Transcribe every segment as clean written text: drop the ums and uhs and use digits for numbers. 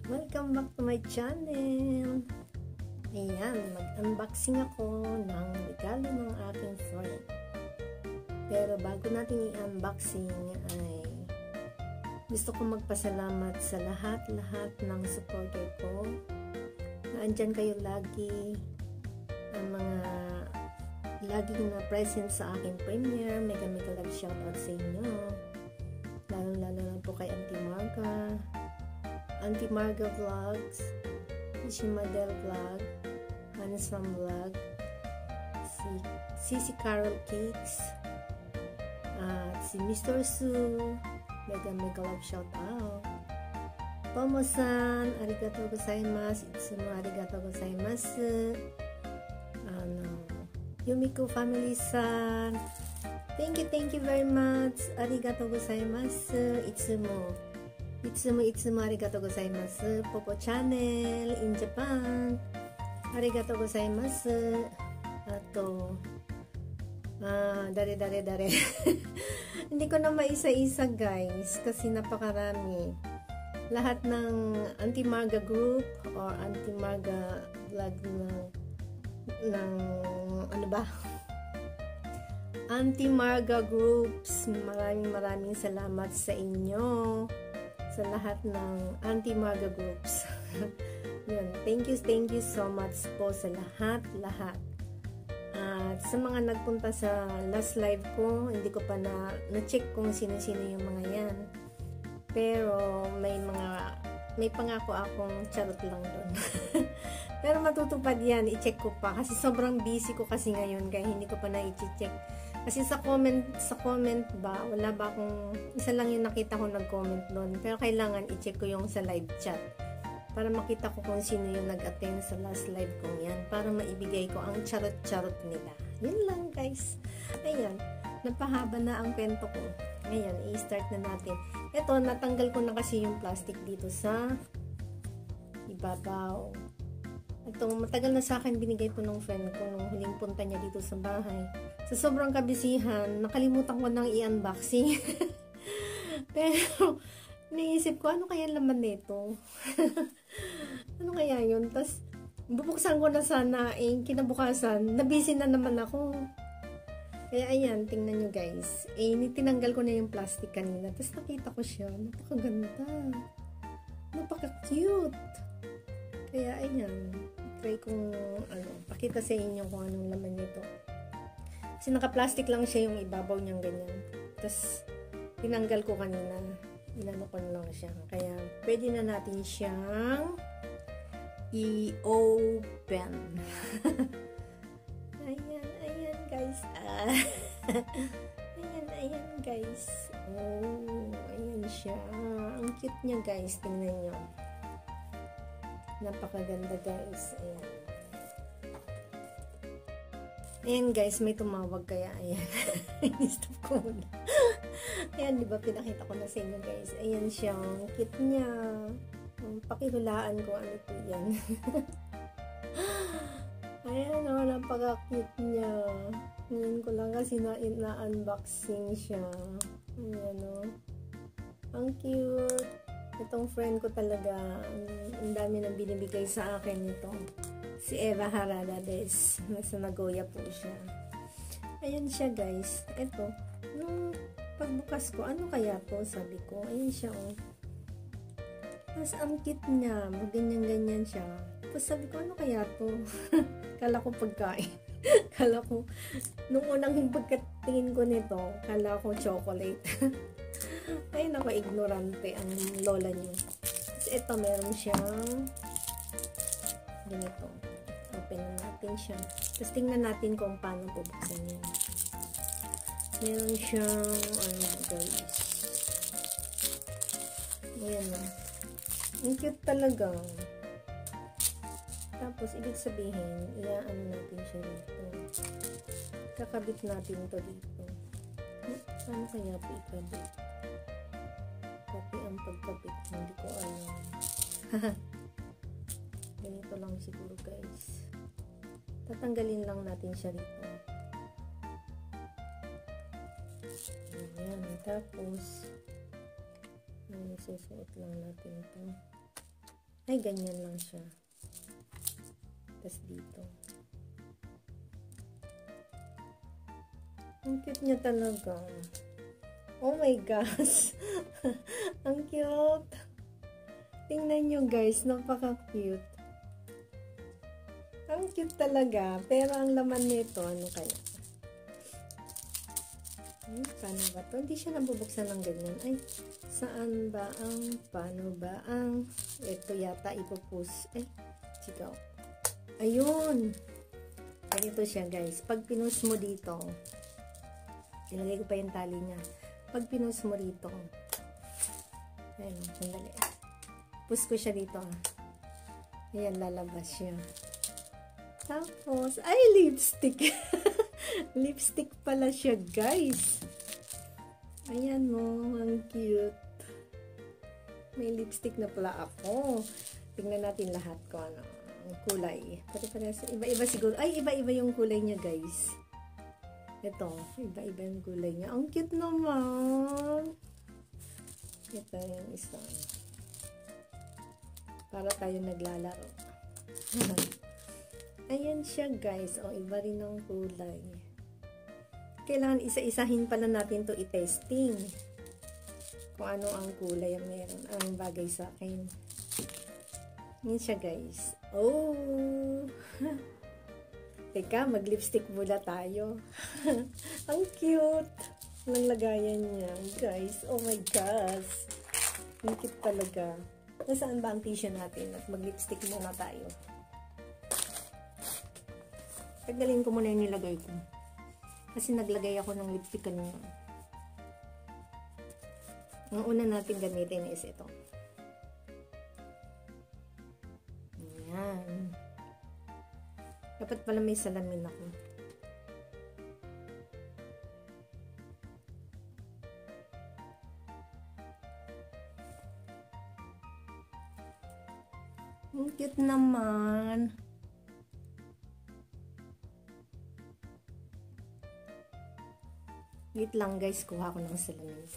Welcome back to my channel. Ayan, mag-unboxing ako ng regalo ng aking friend. Pero bago natin i-unboxing ay gusto ko magpasalamat sa lahat ng supporter ko. Naandyan kayo lagi, ang mga laging na present sa aking premiere. Mega love shoutout sa inyo. Lalo na po kay Auntie Marga Vlogs, si Madel Vlog, Manasam Vlog, si Sisi Carol Cakes, si Mr. Sue, mega love shout out. Tomo-san, arigatou gozaimasu, itsumo arigatou gozaimasu. Yumiko family-san, thank you very much, arigatou gozaimasu, itsumo arigatou gozaimasu. Popo channel in Japan, arigatou gozaimasu. Ato, dare. Hindi ko na maisa-isa guys, kasi napakarami. Lahat ng Auntie Marga group or Auntie Marga vlog ng ano ba? Auntie Marga groups, maraming salamat sa inyo. Sa lahat ng Auntie Marga groups. Yun, thank you so much po sa lahat. At sa mga nagpunta sa last live ko, hindi ko pa na-check kung sino-sino yung mga yan. Pero may pangako akong charot lang doon. Pero matutupad yan, i-check ko pa kasi sobrang busy ko kasi ngayon kaya hindi ko pa na-check. Kasi sa comment ba, wala ba akong, isa lang yung nakita ko nag-comment doon. Pero kailangan i-check ko yung sa live chat. Para makita ko kung sino yung nag-attend sa last live kong yan. Para maibigay ko ang charot-charot nila. Yun lang guys. Ayan, napahaba na ang kwento ko. Ayan, i-start na natin. Ito, natanggal ko na kasi yung plastic dito sa ibabaw. Ito, matagal na sa akin binigay po ng friend ko nung huling punta niya dito sa bahay. Sa sobrang kabisihan, nakalimutan ko nang i-unboxing. Pero, naisip ko, ano kaya laman nito? Ano kaya yun? Tapos, bubuksan ko na sana, kinabukasan, nabisi na naman ako. Kaya ayan, tingnan nyo guys. Tinanggal ko na yung plastic kanina. Tapos nakita ko siya. Napakaganda. Napaka-cute. Kaya ayan, try kong pakita sa inyo kung anong laman nito. Kasi naka-plastic lang siya yung ibabaw niyang ganyan. Tapos, tinanggal ko kanina. Inano ko lang siya. Kaya, pwede na natin siyang i-open. Ayan guys. Ayan guys. Oh, ayan siya. Ang cute niya guys. Tingnan nyo. Napakaganda guys. Ayan guys, may tumawag kaya ayan. Stop ko muna. Ayan, diba pinakita ko na sa inyo guys. Ayan siya. Cute niya. Pakihulaan ko ano po yan. Ayan o, napaka-cute niya. Ngayon ko lang kasi na-unboxing siya. Ayan o. Ang cute. Itong friend ko talaga, ang dami nang binibigay sa akin ito. Si Eva Haradades. Nasa Nagoya po siya. Ayan siya guys. Ito. Nung pagbukas ko, ano kaya to? Sabi ko. Ayan siya oh. Tapos ang cute niya. Ganyan siya. Tapos sabi ko, ano kaya to? Kala ko pagkain. Kala ko, nung unang pagkatingin ko nito, kala ko chocolate. Ay nako, ignorante ang lola niyo. Tapos ito, meron siyang ganito. Open natin siya. Tapos tingnan natin kung paano bubuksan yan. Meron siyang guys. Ayan na. Ang cute talaga. Tapos, ibig sabihin, iaano natin siya dito. Kakabit natin to dito. Paano kaya po ikabit? Tapi ang pagkabit, hindi ko alam. Ganito lang siguro guys. Tatanggalin lang natin siya dito. Ayan. Tapos, susuot lang natin ito. Ay, ganyan lang siya. Tapos dito. Ang cute niya talaga. Oh my gosh. Ang cute. Tingnan nyo guys, napaka-cute. Ang cute talaga. Pero ang laman nito, ano kaya? Paano ba to? Hindi siya nabubuksan ng ganyan. Ay, saan ba ang, paano ba ang, ito yata ipupus. Ay, sigaw. Ayun. Ganito siya guys. Pag pinus mo dito, ilagay ko pa yung tali niya. Pag pinus mo dito, ayun, sandali. Push ko siya dito. Ayan, lalabas siya. Tapos, ay, lipstick. Lipstick pala siya, guys. Ayan, no. Ang cute. May lipstick na pala ako. Tingnan natin lahat ko, ano, ang kulay. Pati-parehas, iba-iba siguro. Ay, iba-iba yung kulay niya, guys. Ito, iba-iba yung kulay niya. Ang cute naman. Ito yung isa. Para tayo naglalaro. Ayan siya guys. O, iba rin ang kulay. Kailangan isa-isahin pala natin to i-testing. Kung ano ang kulay ang meron. Ang bagay sa akin. Ayan siya guys. Oh! Teka, mag-lipstick muna tayo. Ang cute! Ang lagayan niya. Guys, oh my gosh. Ang cute talaga. Nasaan ba ang tissue natin? At mag-lipstick muna tayo. Tagalin ko muna yung nilagay ko. Kasi naglagay ako ng lipstick kanina. Ang una natin gamitin is ito. Ayan. Dapat pala may salamin ako. Ang cute naman. Wait lang guys, kuha ko ng salamin.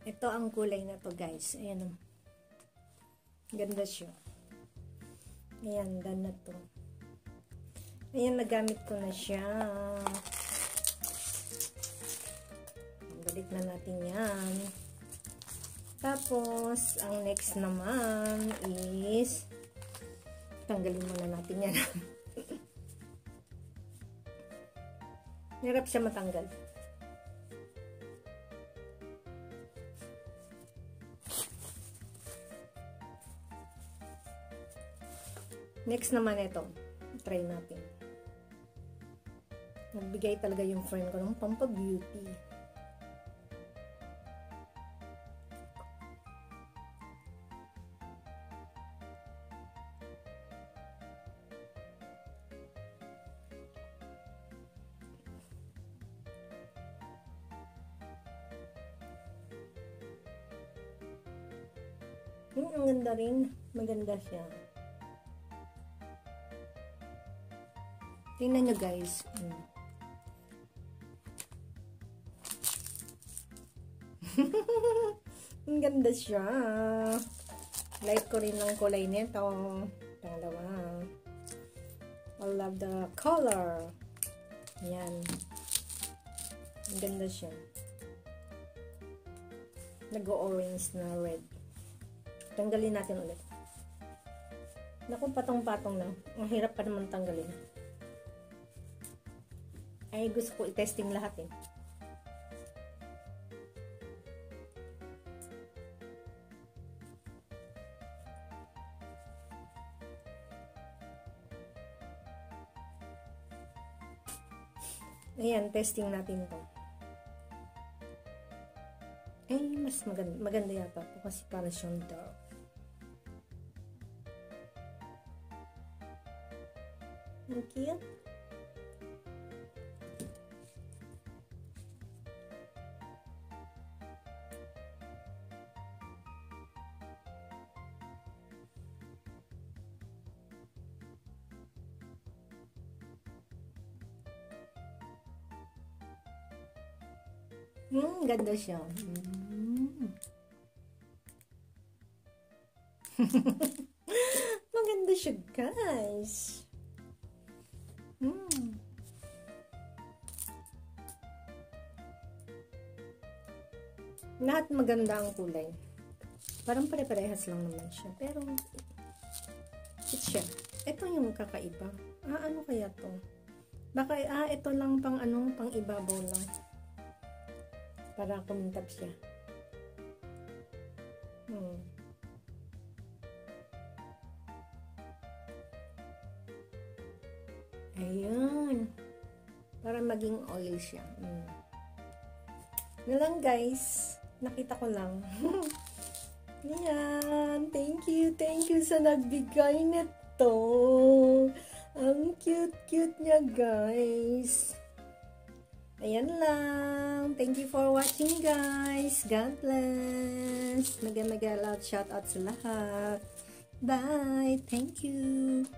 Ito ang kulay na to guys. Ayan. Ganda siya. Ayan, ganda to. Ayan, nagamit ko na siya. Balik na natin yan. Tapos, ang next naman is tanggalin muna natin yan. Hirap siya matanggal. Next naman ito. Try natin. Nagbigay talaga yung friend ko ng pampa-beauty. Ang ganda rin. Maganda siya. Tingnan nyo guys. Ang ganda siya. Like ko rin ang kulay nito. Pangalawa. I love the color. Yan. Ang ganda siya. Nag-orange na red. Tanggalin natin ulit. Naku, patong-patong na. Ang hirap pa naman tanggalin. Ay, gusto ko i-testing lahat eh. Ayan, testing natin to. Ay, mas maganda yata to kasi para siyang dark. Ang cute. Ganda siya. Maganda siya, guys. Lahat maganda ang kulay. Parang pare-parehas lang naman siya. Pero, it's siya. Ito yung kakaiba. Ano kaya to? Baka, ito lang pang pang ibabaw lang. Para kumintab siya. Ayan. Para maging oily siya. Yan lang, guys. Nakita ko lang. Ayan. Thank you sa nagbigay nito. Ang cute niya, guys. Ayan lang. Thank you for watching, guys. God bless. Mega loud shout out sa lahat. Bye. Thank you.